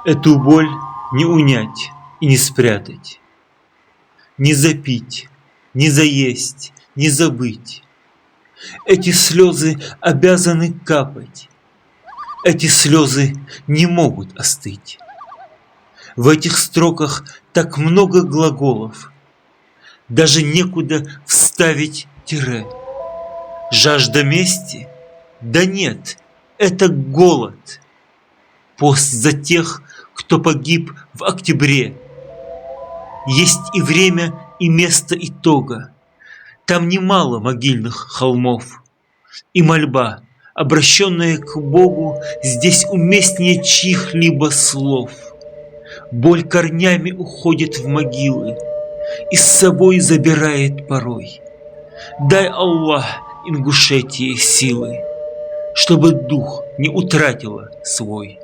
Эту боль не унять и не спрятать, не запить, не заесть, не забыть. Эти слезы обязаны капать, эти слезы не могут остыть. В этих строках так много глаголов, даже некуда вставить тире. Жажда мести? Да нет, это голод. Пост за тех, кто погиб в октябре. Есть и время, и место итога. Там немало могильных холмов. И мольба, обращенная к Богу, здесь уместнее чьих-либо слов. Боль корнями уходит в могилы и с собой забирает порой. Дай, Аллах, Ингушетии силы, чтобы дух не утратила свой.